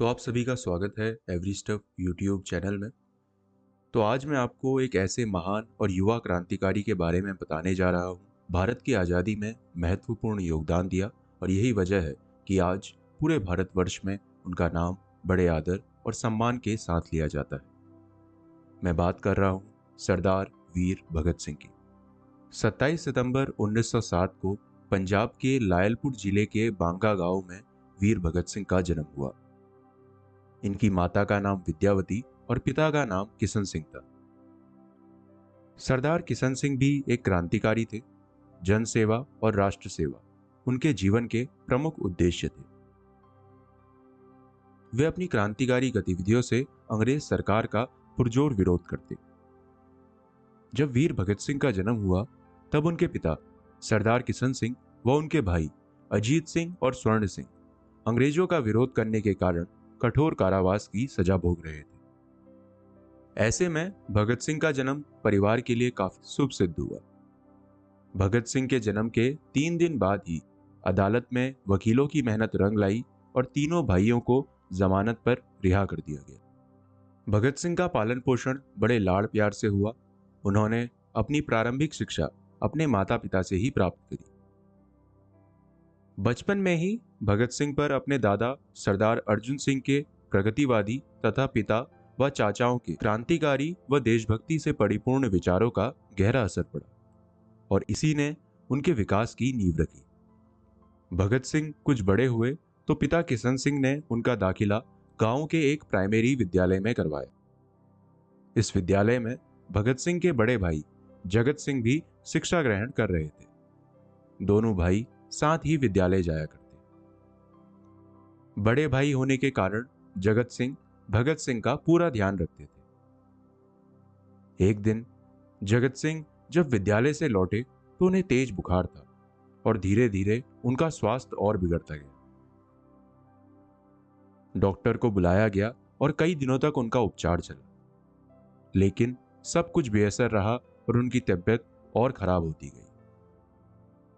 तो आप सभी का स्वागत है एवरी स्टेप यूट्यूब चैनल में। तो आज मैं आपको एक ऐसे महान और युवा क्रांतिकारी के बारे में बताने जा रहा हूँ। भारत की आज़ादी में महत्वपूर्ण योगदान दिया और यही वजह है कि आज पूरे भारतवर्ष में उनका नाम बड़े आदर और सम्मान के साथ लिया जाता है। मैं बात कर रहा हूँ सरदार वीर भगत सिंह की। 27 सितंबर 1907 को पंजाब के लायलपुर जिले के बांगा गांव में वीर भगत सिंह का जन्म हुआ। इनकी माता का नाम विद्यावती और पिता का नाम किशन सिंह था। सरदार किशन सिंह भी एक क्रांतिकारी थे। जन सेवा और राष्ट्र सेवा उनके जीवन के प्रमुख उद्देश्य थे। वे अपनी क्रांतिकारी गतिविधियों से अंग्रेज सरकार का पुरजोर विरोध करते। जब वीर भगत सिंह का जन्म हुआ तब उनके पिता सरदार किशन सिंह व उनके भाई अजीत सिंह और स्वर्ण सिंह अंग्रेजों का विरोध करने के कारण कठोर कारावास की सजा भोग रहे थे। ऐसे में भगत सिंह का जन्म परिवार के लिए काफी शुभ सिद्ध हुआ। भगत सिंह के जन्म के 3 दिन बाद ही अदालत में वकीलों की मेहनत रंग लाई और तीनों भाइयों को जमानत पर रिहा कर दिया गया। भगत सिंह का पालन पोषण बड़े लाड़ प्यार से हुआ। उन्होंने अपनी प्रारंभिक शिक्षा अपने माता पिता से ही प्राप्त करी। बचपन में ही भगत सिंह पर अपने दादा सरदार अर्जुन सिंह के प्रगतिवादी तथा पिता व चाचाओं के क्रांतिकारी व देशभक्ति से परिपूर्ण विचारों का गहरा असर पड़ा और इसी ने उनके विकास की नींव रखी। भगत सिंह कुछ बड़े हुए तो पिता किशन सिंह ने उनका दाखिला गांव के एक प्राइमरी विद्यालय में करवाया। इस विद्यालय में भगत सिंह के बड़े भाई जगत सिंह भी शिक्षा ग्रहण कर रहे थे। दोनों भाई साथ ही विद्यालय जाया करते। बड़े भाई होने के कारण जगत सिंह भगत सिंह का पूरा ध्यान रखते थे। एक दिन जगत सिंह जब विद्यालय से लौटे तो उन्हें तेज बुखार था और धीरे धीरे उनका स्वास्थ्य और बिगड़ता गया। डॉक्टर को बुलाया गया और कई दिनों तक उनका उपचार चला, लेकिन सब कुछ बेअसर रहा और उनकी तबीयत और खराब होती गई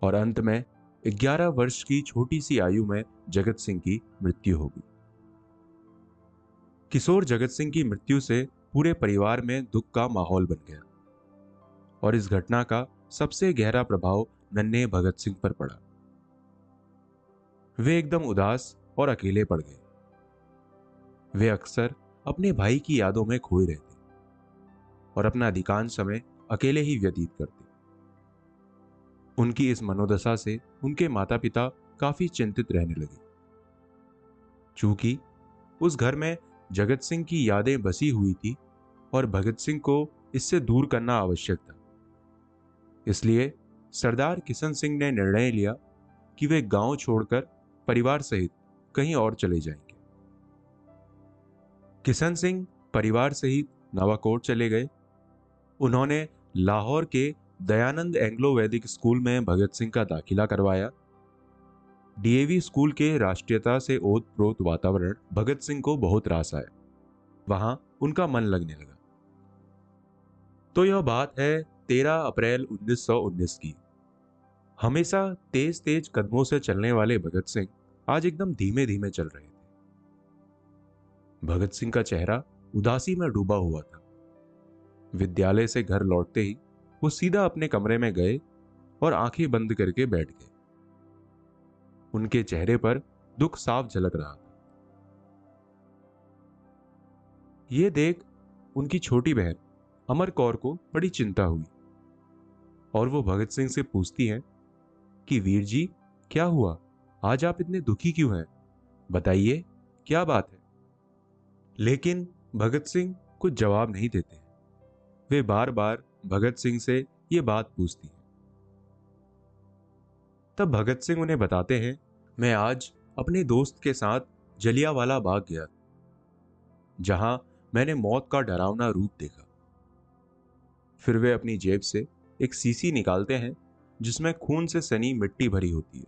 और अंत में 11 वर्ष की छोटी सी आयु में जगत सिंह की मृत्यु हो गई। किशोर जगत सिंह की मृत्यु से पूरे परिवार में दुख का माहौल बन गया और इस घटना का सबसे गहरा प्रभाव नन्हे भगत सिंह पर पड़ा। वे एकदम उदास और अकेले पड़ गए। वे अक्सर अपने भाई की यादों में खोए रहते और अपना अधिकांश समय अकेले ही व्यतीत करते। उनकी इस मनोदशा से उनके माता पिता काफी चिंतित रहने लगे। चूंकि उस घर में जगत सिंह की यादें बसी हुई थी और भगत सिंह को इससे दूर करना आवश्यक था, इसलिए सरदार किशन सिंह ने निर्णय लिया कि वे गांव छोड़कर परिवार सहित कहीं और चले जाएंगे। किशन सिंह परिवार सहित नवाकोट चले गए। उन्होंने लाहौर के दयानंद एंग्लो वैदिक स्कूल में भगत सिंह का दाखिला करवाया। डीएवी स्कूल के राष्ट्रीयता से ओतप्रोत वातावरण भगत सिंह को बहुत रास आया। वहां उनका मन लगने लगा। तो यह बात है 13 अप्रैल 1919 की। हमेशा तेज तेज कदमों से चलने वाले भगत सिंह आज एकदम धीमे धीमे चल रहे थे। भगत सिंह का चेहरा उदासी में डूबा हुआ था। विद्यालय से घर लौटते ही वो सीधा अपने कमरे में गए और आंखें बंद करके बैठ गए। उनके चेहरे पर दुख साफ झलक रहा था। ये देख उनकी छोटी बहन अमर कौर को बड़ी चिंता हुई और वो भगत सिंह से पूछती हैं कि वीर जी, क्या हुआ? आज आप इतने दुखी क्यों हैं? बताइए, क्या बात है? लेकिन भगत सिंह कुछ जवाब नहीं देते। वे बार बार भगत सिंह से ये बात पूछती हैं। तब भगत सिंह उन्हें बताते हैं, मैं आज अपने दोस्त के साथ जलियांवाला बाग गया, जहां मैंने मौत का डरावना रूप देखा। फिर वे अपनी जेब से एक शीशी निकालते हैं जिसमें खून से सनी मिट्टी भरी होती है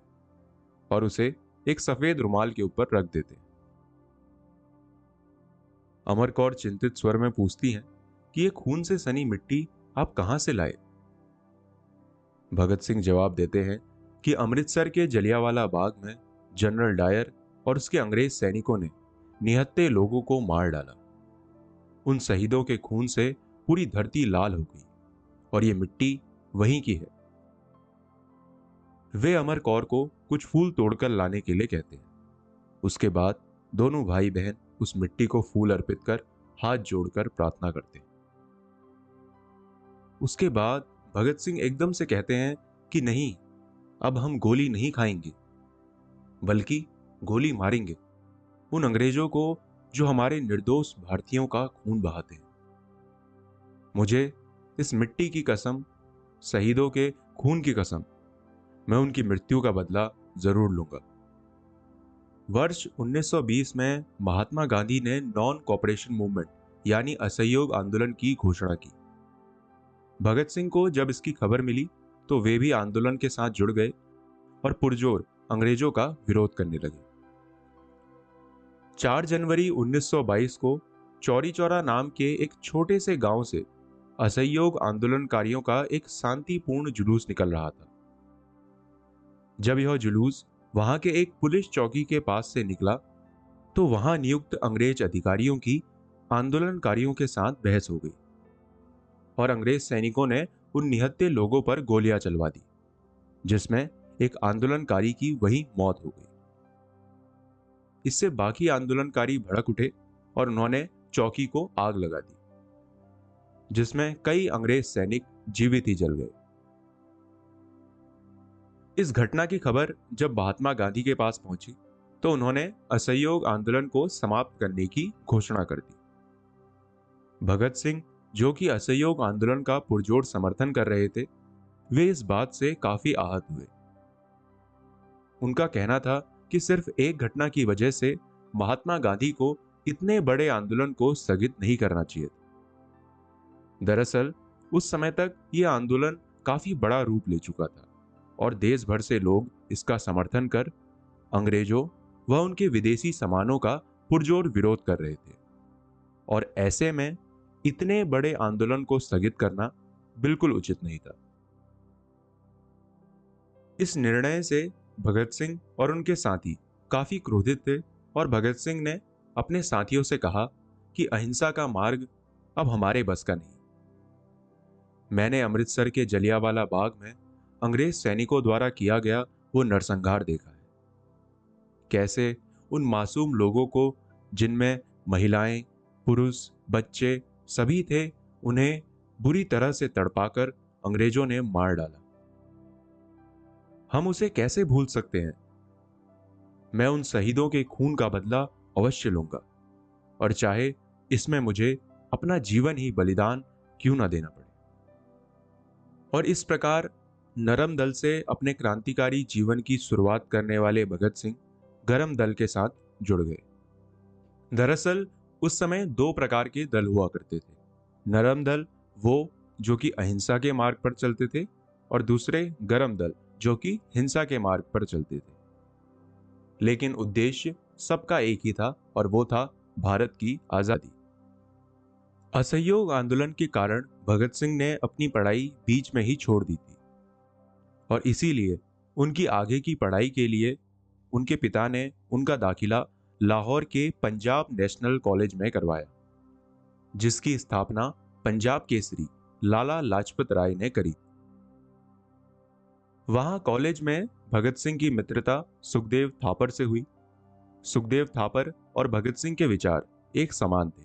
और उसे एक सफेद रुमाल के ऊपर रख देते हैं। अमर कौर चिंतित स्वर में पूछती हैं कि ये खून से सनी मिट्टी आप कहां से लाए? भगत सिंह जवाब देते हैं कि अमृतसर के जलियांवाला बाग में जनरल डायर और उसके अंग्रेज सैनिकों ने निहत्थे लोगों को मार डाला। उन शहीदों के खून से पूरी धरती लाल हो गई और ये मिट्टी वहीं की है। वे अमर कौर को कुछ फूल तोड़कर लाने के लिए कहते हैं। उसके बाद दोनों भाई बहन उस मिट्टी को फूल अर्पित कर हाथ जोड़कर प्रार्थना करते हैं। उसके बाद भगत सिंह एकदम से कहते हैं कि नहीं, अब हम गोली नहीं खाएंगे, बल्कि गोली मारेंगे उन अंग्रेजों को जो हमारे निर्दोष भारतीयों का खून बहाते हैं। मुझे इस मिट्टी की कसम, शहीदों के खून की कसम, मैं उनकी मृत्यु का बदला जरूर लूंगा। वर्ष 1920 में महात्मा गांधी ने नॉन कॉपरेशन मूवमेंट यानी असहयोग आंदोलन की घोषणा की। भगत सिंह को जब इसकी खबर मिली तो वे भी आंदोलन के साथ जुड़ गए और पुरजोर अंग्रेजों का विरोध करने लगे। 4 जनवरी 1922 को चौरी चौरा नाम के एक छोटे से गांव से असहयोग आंदोलनकारियों का एक शांतिपूर्ण जुलूस निकल रहा था। जब यह जुलूस वहां के एक पुलिस चौकी के पास से निकला तो वहां नियुक्त अंग्रेज अधिकारियों की आंदोलनकारियों के साथ बहस हो गई और अंग्रेज सैनिकों ने उन निहत्थे लोगों पर गोलियां चलवा दी, जिसमें एक आंदोलनकारी की वहीं मौत हो गई। इससे बाकी आंदोलनकारी भड़क उठे और उन्होंने चौकी को आग लगा दी, जिसमें कई अंग्रेज सैनिक जीवित ही जल गए। इस घटना की खबर जब महात्मा गांधी के पास पहुंची तो उन्होंने असहयोग आंदोलन को समाप्त करने की घोषणा कर दी। भगत सिंह, जो कि असहयोग आंदोलन का पुरजोर समर्थन कर रहे थे, वे इस बात से काफी आहत हुए। उनका कहना था कि सिर्फ एक घटना की वजह से महात्मा गांधी को इतने बड़े आंदोलन को स्थगित नहीं करना चाहिए था। दरअसल उस समय तक यह आंदोलन काफी बड़ा रूप ले चुका था और देश भर से लोग इसका समर्थन कर अंग्रेजों व उनके विदेशी सामानों का पुरजोर विरोध कर रहे थे और ऐसे में इतने बड़े आंदोलन को स्थगित करना बिल्कुल उचित नहीं था। इस निर्णय से भगत सिंह और उनके साथी काफी क्रोधित थे और भगत सिंह ने अपने साथियों से कहा कि अहिंसा का मार्ग अब हमारे बस का नहीं। मैंने अमृतसर के जलियांवाला बाग में अंग्रेज सैनिकों द्वारा किया गया वो नरसंहार देखा है। कैसे उन मासूम लोगों को, जिनमें महिलाएं, पुरुष, बच्चे सभी थे, उन्हें बुरी तरह से तड़पाकर अंग्रेजों ने मार डाला। हम उसे कैसे भूल सकते हैं? मैं उन शहीदों के खून का बदला अवश्य लूंगा और चाहे इसमें मुझे अपना जीवन ही बलिदान क्यों ना देना पड़े। और इस प्रकार नरम दल से अपने क्रांतिकारी जीवन की शुरुआत करने वाले भगत सिंह गरम दल के साथ जुड़ गए। दरअसल उस समय 2 प्रकार के दल हुआ करते थे। नरम दल वो जो कि अहिंसा के मार्ग पर चलते थे और दूसरे गरम दल जो कि हिंसा के मार्ग पर चलते थे। लेकिन उद्देश्य सबका एक ही था और वो था भारत की आजादी। असहयोग आंदोलन के कारण भगत सिंह ने अपनी पढ़ाई बीच में ही छोड़ दी थी और इसीलिए उनकी आगे की पढ़ाई के लिए उनके पिता ने उनका दाखिला लाहौर के पंजाब नेशनल कॉलेज में करवाया, जिसकी स्थापना पंजाब केसरी लाला लाजपत राय ने करी। वहां कॉलेज में भगत सिंह की मित्रता सुखदेव थापर से हुई। सुखदेव थापर और भगत सिंह के विचार एक समान थे।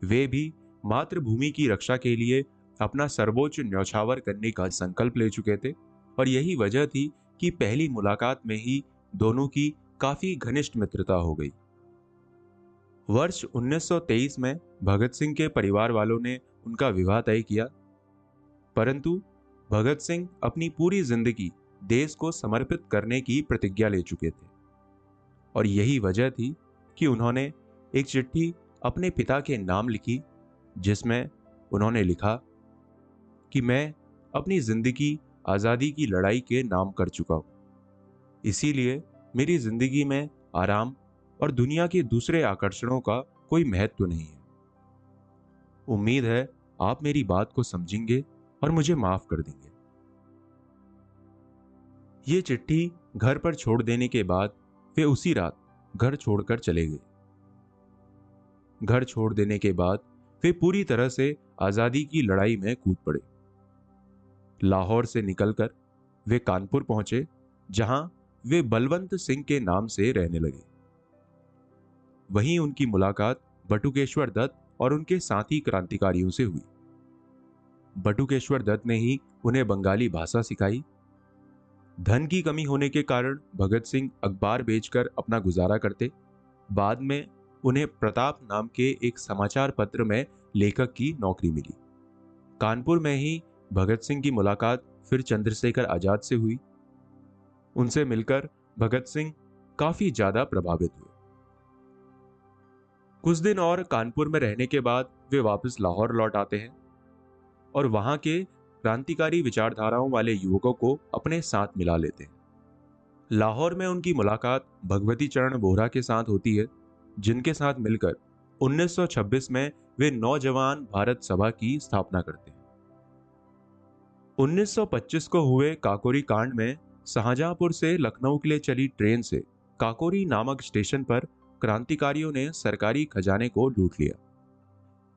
वे भी मातृभूमि की रक्षा के लिए अपना सर्वोच्च न्यौछावर करने का संकल्प ले चुके थे और यही वजह थी कि पहली मुलाकात में ही दोनों की काफी घनिष्ठ मित्रता हो गई। वर्ष 1923 में भगत सिंह के परिवार वालों ने उनका विवाह तय किया, परंतु भगत सिंह अपनी पूरी जिंदगी देश को समर्पित करने की प्रतिज्ञा ले चुके थे और यही वजह थी कि उन्होंने एक चिट्ठी अपने पिता के नाम लिखी, जिसमें उन्होंने लिखा कि मैं अपनी जिंदगी आजादी की लड़ाई के नाम कर चुका हूं, इसीलिए मेरी जिंदगी में आराम और दुनिया के दूसरे आकर्षणों का कोई महत्व नहीं है। उम्मीद है आप मेरी बात को समझेंगे और मुझे माफ कर देंगे। ये चिट्ठी घर पर छोड़ देने के बाद वे उसी रात घर छोड़कर चले गए घर छोड़ देने के बाद वे पूरी तरह से आजादी की लड़ाई में कूद पड़े। लाहौर से निकलकर वे कानपुर पहुंचे, जहां वे बलवंत सिंह के नाम से रहने लगे। वहीं उनकी मुलाकात बटुकेश्वर दत्त और उनके साथी क्रांतिकारियों से हुई। बटुकेश्वर दत्त ने ही उन्हें बंगाली भाषा सिखाई। धन की कमी होने के कारण भगत सिंह अखबार बेचकर अपना गुजारा करते। बाद में उन्हें प्रताप नाम के एक समाचार पत्र में लेखक की नौकरी मिली। कानपुर में ही भगत सिंह की मुलाकात फिर चंद्रशेखर आजाद से हुई। उनसे मिलकर भगत सिंह काफी ज्यादा प्रभावित हुए। कुछ दिन और कानपुर में रहने के बाद वे वापस लाहौर लौट आते हैं और वहां के क्रांतिकारी विचारधाराओं वाले युवकों को अपने साथ मिला लेते हैं। लाहौर में उनकी मुलाकात भगवती चरण बोहरा के साथ होती है, जिनके साथ मिलकर 1926 में वे नौजवान भारत सभा की स्थापना करते हैं। 1925 को हुए काकोरी कांड में शाहजहांपुर से लखनऊ के लिए चली ट्रेन से काकोरी नामक स्टेशन पर क्रांतिकारियों ने सरकारी खजाने को लूट लिया।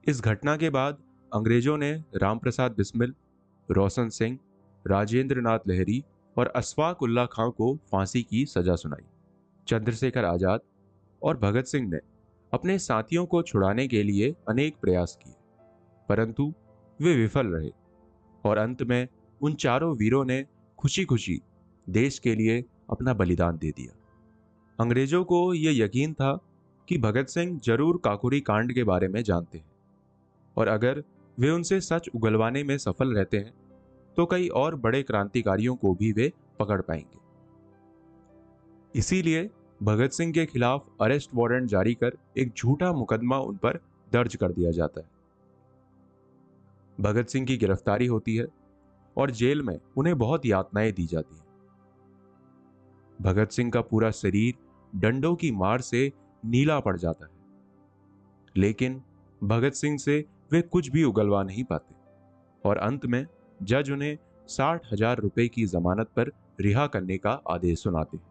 इस घटना के बाद अंग्रेजों ने रामप्रसाद बिस्मिल, रोशन सिंह, राजेंद्र नाथ लहरी और अशफाक उल्ला खां को फांसी की सजा सुनाई। चंद्रशेखर आजाद और भगत सिंह ने अपने साथियों को छुड़ाने के लिए अनेक प्रयास किए, परंतु वे विफल रहे और अंत में उन चारों वीरों ने खुशी खुशी देश के लिए अपना बलिदान दे दिया। अंग्रेजों को यह यकीन था कि भगत सिंह जरूर काकोरी कांड के बारे में जानते हैं और अगर वे उनसे सच उगलवाने में सफल रहते हैं तो कई और बड़े क्रांतिकारियों को भी वे पकड़ पाएंगे। इसीलिए भगत सिंह के खिलाफ अरेस्ट वारंट जारी कर एक झूठा मुकदमा उन पर दर्ज कर दिया जाता है। भगत सिंह की गिरफ्तारी होती है और जेल में उन्हें बहुत यातनाएं दी जाती हैं। भगत सिंह का पूरा शरीर डंडों की मार से नीला पड़ जाता है, लेकिन भगत सिंह से वे कुछ भी उगलवा नहीं पाते और अंत में जज उन्हें 60,000 रुपए की जमानत पर रिहा करने का आदेश सुनाते हैं।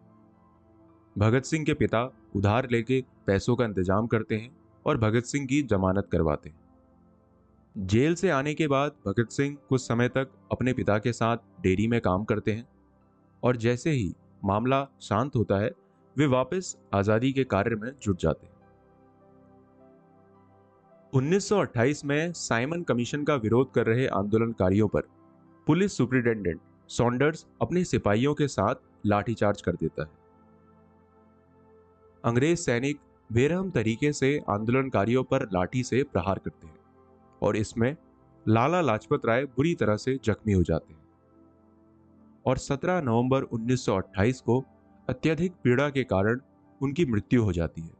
भगत सिंह के पिता उधार लेके पैसों का इंतजाम करते हैं और भगत सिंह की जमानत करवाते हैं। जेल से आने के बाद भगत सिंह कुछ समय तक अपने पिता के साथ डेयरी में काम करते हैं और जैसे ही मामला शांत होता है वे वापस आजादी के कार्य में जुट जाते हैं। 1928 में साइमन कमीशन का विरोध कर रहे आंदोलनकारियों पर पुलिस सुपरिटेंडेंट सॉन्डर्स अपने सिपाहियों के साथ लाठीचार्ज कर देता है। अंग्रेज सैनिक बेरहम तरीके से आंदोलनकारियों पर लाठी से प्रहार करते हैं और इसमें लाला लाजपत राय बुरी तरह से जख्मी हो जाते हैं और 17 नवंबर 1928 को अत्यधिक पीड़ा के कारण उनकी मृत्यु हो जाती है।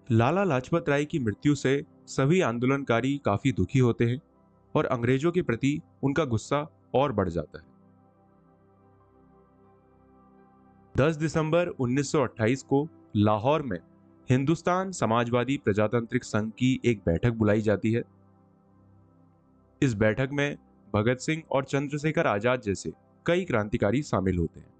लाला लाजपत राय की मृत्यु से सभी आंदोलनकारी काफी दुखी होते हैं और अंग्रेजों के प्रति उनका गुस्सा और बढ़ जाता है। 10 दिसंबर 1928 को लाहौर में हिंदुस्तान समाजवादी प्रजातांत्रिक संघ की एक बैठक बुलाई जाती है। इस बैठक में भगत सिंह और चंद्रशेखर आजाद जैसे कई क्रांतिकारी शामिल होते हैं।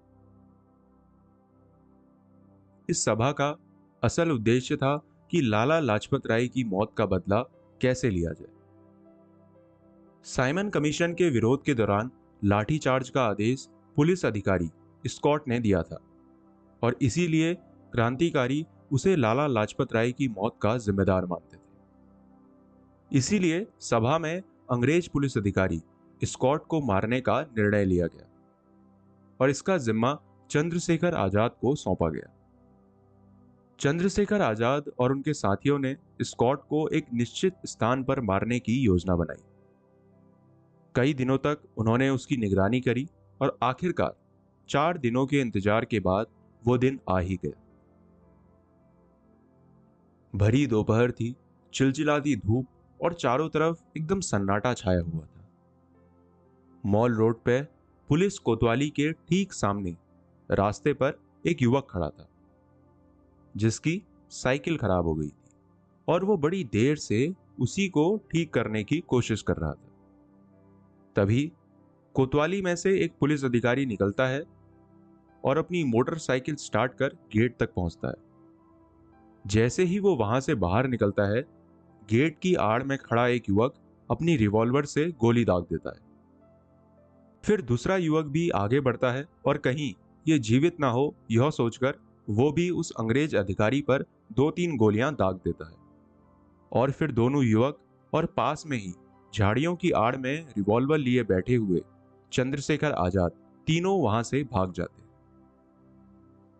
इस सभा का असल उद्देश्य था कि लाला लाजपत राय की मौत का बदला कैसे लिया जाए। साइमन कमीशन के विरोध के दौरान लाठीचार्ज का आदेश पुलिस अधिकारी स्कॉट ने दिया था और इसीलिए क्रांतिकारी उसे लाला लाजपत राय की मौत का जिम्मेदार मानते थे। इसीलिए सभा में अंग्रेज पुलिस अधिकारी स्कॉट को मारने का निर्णय लिया गया और इसका जिम्मा चंद्रशेखर आजाद को सौंपा गया। चंद्रशेखर आजाद और उनके साथियों ने स्कॉट को एक निश्चित स्थान पर मारने की योजना बनाई। कई दिनों तक उन्होंने उसकी निगरानी करी और आखिरकार 4 दिनों के इंतजार के बाद वो दिन आ ही गया। भरी दोपहर थी, चिलचिलाती धूप और चारों तरफ एकदम सन्नाटा छाया हुआ था। मॉल रोड पे पुलिस कोतवाली के ठीक सामने रास्ते पर एक युवक खड़ा था जिसकी साइकिल खराब हो गई थी और वो बड़ी देर से उसी को ठीक करने की कोशिश कर रहा था। तभी कोतवाली में से एक पुलिस अधिकारी निकलता है और अपनी मोटरसाइकिल स्टार्ट कर गेट तक पहुंचता है। जैसे ही वो वहां से बाहर निकलता है, गेट की आड़ में खड़ा एक युवक अपनी रिवॉल्वर से गोली दाग देता है। फिर दूसरा युवक भी आगे बढ़ता है और कहीं ये जीवित ना हो यह सोचकर वो भी उस अंग्रेज अधिकारी पर 2-3 गोलियां दाग देता है। और फिर दोनों युवक और पास में ही झाड़ियों की आड़ में रिवॉल्वर लिए बैठे हुए चंद्रशेखर आजाद तीनों वहां से भाग जाते हैं।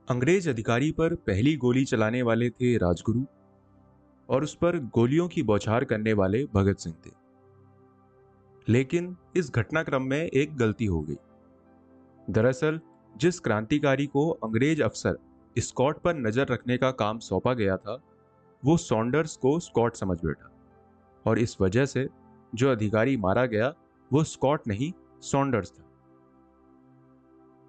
अंग्रेज अधिकारी पर पहली गोली चलाने वाले थे राजगुरु और उस पर गोलियों की बौछार करने वाले भगत सिंह थे। लेकिन इस घटनाक्रम में एक गलती हो गई। दरअसल जिस क्रांतिकारी को अंग्रेज अफसर स्कॉट पर नजर रखने का काम सौंपा गया था, वो सॉन्डर्स को स्कॉट समझ बैठा और इस वजह से जो अधिकारी मारा गया वो स्कॉट नहीं, सॉन्डर्स था।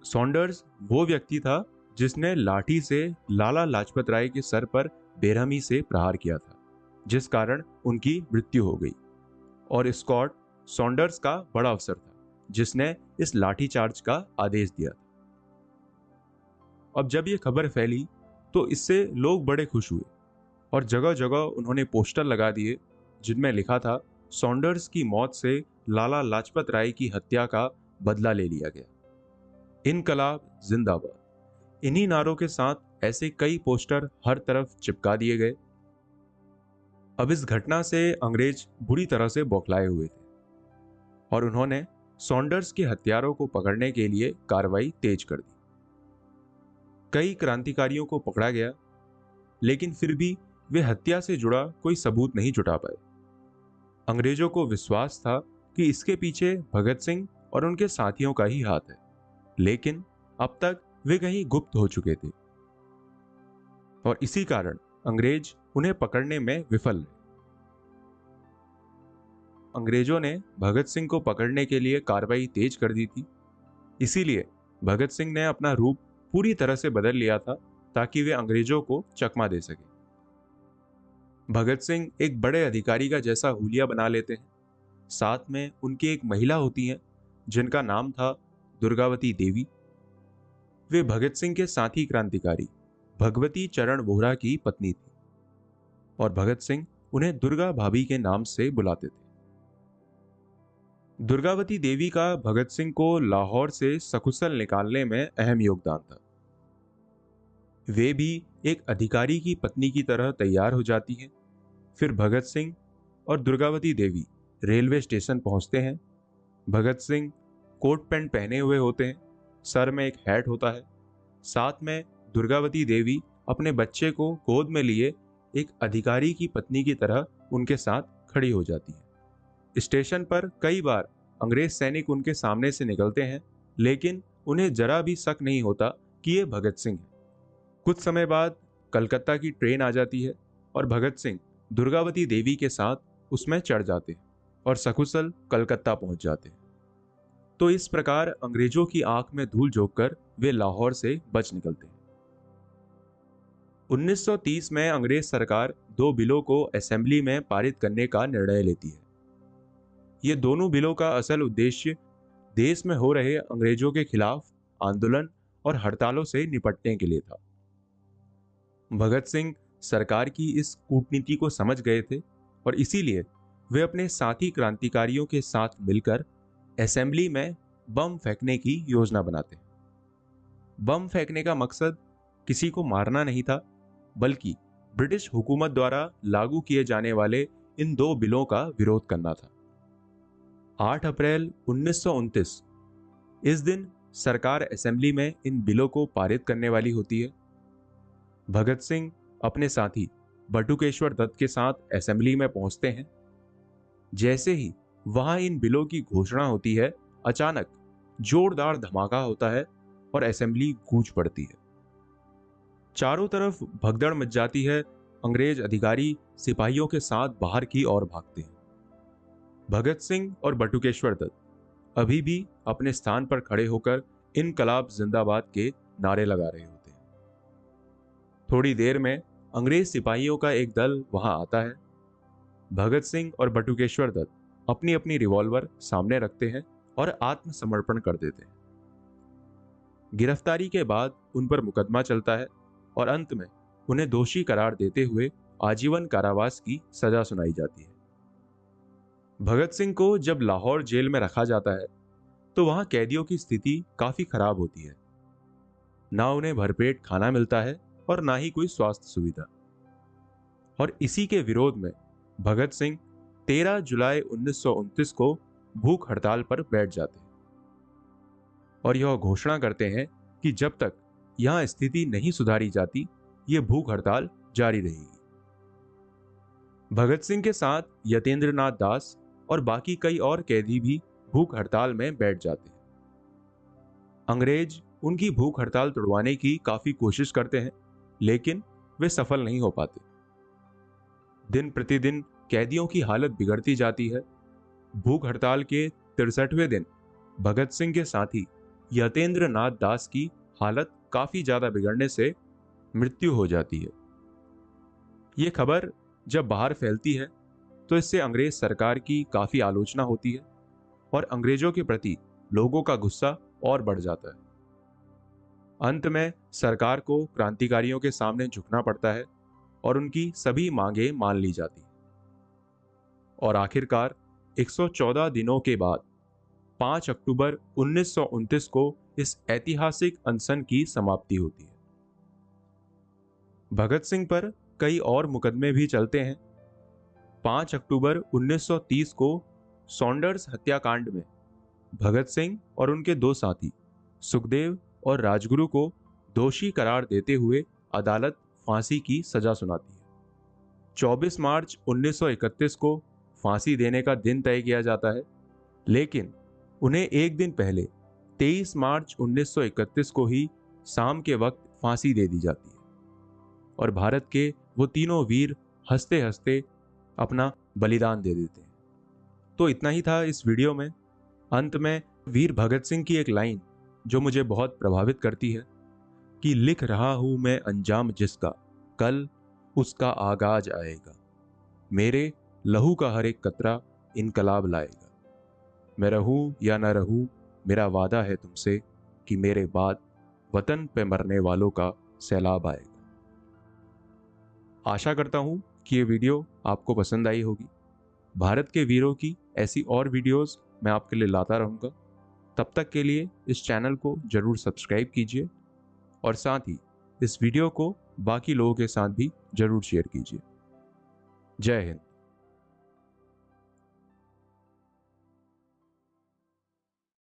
सॉन्डर्स वो व्यक्ति था जिसने लाठी से लाला लाजपत राय के सर पर बेरहमी से प्रहार किया था, जिस कारण उनकी मृत्यु हो गई। और स्कॉट सॉन्डर्स का बड़ा अफसर था जिसने इस लाठीचार्ज का आदेश दिया था। अब जब यह खबर फैली तो इससे लोग बड़े खुश हुए और जगह जगह उन्होंने पोस्टर लगा दिए जिनमें लिखा था, सॉन्डर्स की मौत से लाला लाजपत राय की हत्या का बदला ले लिया गया, इनकलाब जिंदाबाद। इन्हीं नारों के साथ ऐसे कई पोस्टर हर तरफ चिपका दिए गए। अब इस घटना से अंग्रेज बुरी तरह से बौखलाए हुए थे और उन्होंने सॉन्डर्स के हत्यारों को पकड़ने के लिए कार्रवाई तेज कर दी। कई क्रांतिकारियों को पकड़ा गया, लेकिन फिर भी वे हत्या से जुड़ा कोई सबूत नहीं जुटा पाए। अंग्रेजों को विश्वास था कि इसके पीछे भगत सिंह और उनके साथियों का ही हाथ है, लेकिन अब तक वे कहीं गुप्त हो चुके थे और इसी कारण अंग्रेज उन्हें पकड़ने में विफल रहे। अंग्रेजों ने भगत सिंह को पकड़ने के लिए कार्रवाई तेज कर दी थी, इसीलिए भगत सिंह ने अपना रूप पूरी तरह से बदल लिया था ताकि वे अंग्रेजों को चकमा दे सके। भगत सिंह एक बड़े अधिकारी का जैसा हुलिया बना लेते हैं। साथ में उनकी एक महिला होती है जिनका नाम था दुर्गावती देवी। वे भगत सिंह के साथी क्रांतिकारी भगवती चरण वोहरा की पत्नी थी और भगत सिंह उन्हें दुर्गा भाभी के नाम से बुलाते थे। दुर्गावती देवी का भगत सिंह को लाहौर से सकुशल निकालने में अहम योगदान था। वे भी एक अधिकारी की पत्नी की तरह तैयार हो जाती हैं। फिर भगत सिंह और दुर्गावती देवी रेलवे स्टेशन पहुंचते हैं। भगत सिंह कोट पैंट पहने हुए होते हैं, सर में एक हैट होता है। साथ में दुर्गावती देवी अपने बच्चे को गोद में लिए एक अधिकारी की पत्नी की तरह उनके साथ खड़ी हो जाती है। स्टेशन पर कई बार अंग्रेज सैनिक उनके सामने से निकलते हैं, लेकिन उन्हें जरा भी शक नहीं होता कि ये भगत सिंह है। कुछ समय बाद कलकत्ता की ट्रेन आ जाती है और भगत सिंह दुर्गावती देवी के साथ उसमें चढ़ जाते हैं और सकुशल कलकत्ता पहुंच जाते हैं। तो इस प्रकार अंग्रेजों की आंख में धूल झोंककर वे लाहौर से बच निकलते हैं। 1930 में अंग्रेज सरकार 2 बिलों को असेंबली में पारित करने का निर्णय लेती है। ये दोनों बिलों का असल उद्देश्य देश में हो रहे अंग्रेजों के खिलाफ आंदोलन और हड़तालों से निपटने के लिए था। भगत सिंह सरकार की इस कूटनीति को समझ गए थे और इसीलिए वे अपने साथी क्रांतिकारियों के साथ मिलकर असेंबली में बम फेंकने की योजना बनाते हैं। बम फेंकने का मकसद किसी को मारना नहीं था, बल्कि ब्रिटिश हुकूमत द्वारा लागू किए जाने वाले इन 2 बिलों का विरोध करना था। 8 अप्रैल 1929 इस दिन सरकार असेंबली में इन बिलों को पारित करने वाली होती है। भगत सिंह अपने साथी बटुकेश्वर दत्त के साथ असेंबली में पहुंचते हैं। जैसे ही वहां इन बिलों की घोषणा होती है, अचानक जोरदार धमाका होता है और असेंबली गूंज पड़ती है। चारों तरफ भगदड़ मच जाती है। अंग्रेज अधिकारी सिपाहियों के साथ बाहर की ओर भागते हैं। भगत सिंह और बटुकेश्वर दत्त अभी भी अपने स्थान पर खड़े होकर इनकलाब जिंदाबाद के नारे लगा रहे होते हैं। थोड़ी देर में अंग्रेज सिपाहियों का एक दल वहां आता है। भगत सिंह और बटुकेश्वर दत्त अपनी अपनी रिवॉल्वर सामने रखते हैं और आत्मसमर्पण कर देते हैं। गिरफ्तारी के बाद उन पर मुकदमा चलता है और अंत में उन्हें दोषी करार देते हुए आजीवन कारावास की सजा सुनाई जाती है। भगत सिंह को जब लाहौर जेल में रखा जाता है तो वहां कैदियों की स्थिति काफी खराब होती है। ना उन्हें भरपेट खाना मिलता है और ना ही कोई स्वास्थ्य सुविधा। और इसी के विरोध में भगत सिंह 13 जुलाई 1929 को भूख हड़ताल पर बैठ जाते हैं और यह घोषणा करते हैं कि जब तक यहां स्थिति नहीं सुधारी जाती, ये भूख हड़ताल जारी रहेगी। भगत सिंह के साथ यतेंद्र नाथ दास और बाकी कई और कैदी भी भूख हड़ताल में बैठ जाते हैं। अंग्रेज उनकी भूख हड़ताल तोड़वाने की काफी कोशिश करते हैं, लेकिन वे सफल नहीं हो पाते। दिन प्रतिदिन कैदियों की हालत बिगड़ती जाती है। भूख हड़ताल के 63वें दिन भगत सिंह के साथी यतेंद्र नाथ दास की हालत काफी ज्यादा बिगड़ने से मृत्यु हो जाती है। ये खबर जब बाहर फैलती है तो इससे अंग्रेज सरकार की काफी आलोचना होती है और अंग्रेजों के प्रति लोगों का गुस्सा और बढ़ जाता है। अंत में सरकार को क्रांतिकारियों के सामने झुकना पड़ता है और उनकी सभी मांगें मान ली जाती हैं। और आखिरकार 114 दिनों के बाद 5 अक्टूबर 1929 को इस ऐतिहासिक अनशन की समाप्ति होती है। भगत सिंह पर कई और मुकदमे भी चलते हैं। 5 अक्टूबर 1930 को सॉन्डर्स हत्याकांड में भगत सिंह और उनके दो साथी सुखदेव और राजगुरु को दोषी करार देते हुए अदालत फांसी की सजा सुनाती है। 24 मार्च 1931 को फांसी देने का दिन तय किया जाता है, लेकिन उन्हें एक दिन पहले 23 मार्च 1931 को ही शाम के वक्त फांसी दे दी जाती है और भारत के वो तीनों वीर हंसते हंसते अपना बलिदान दे देते हैं। तो इतना ही था इस वीडियो में। अंत में वीर भगत सिंह की एक लाइन जो मुझे बहुत प्रभावित करती है कि लिख रहा हूं मैं अंजाम जिसका, कल उसका आगाज आएगा। मेरे लहू का हर एक कतरा इनकलाब लाएगा। मैं रहूं या न रहूं, मेरा वादा है तुमसे कि मेरे बाद वतन पे मरने वालों का सैलाब आएगा। आशा करता हूं कि ये वीडियो आपको पसंद आई होगी। भारत के वीरों की ऐसी और वीडियोस मैं आपके लिए लाता रहूंगा। तब तक के लिए इस चैनल को जरूर सब्सक्राइब कीजिए और साथ ही इस वीडियो को बाकी लोगों के साथ भी जरूर शेयर कीजिए। जय हिंद।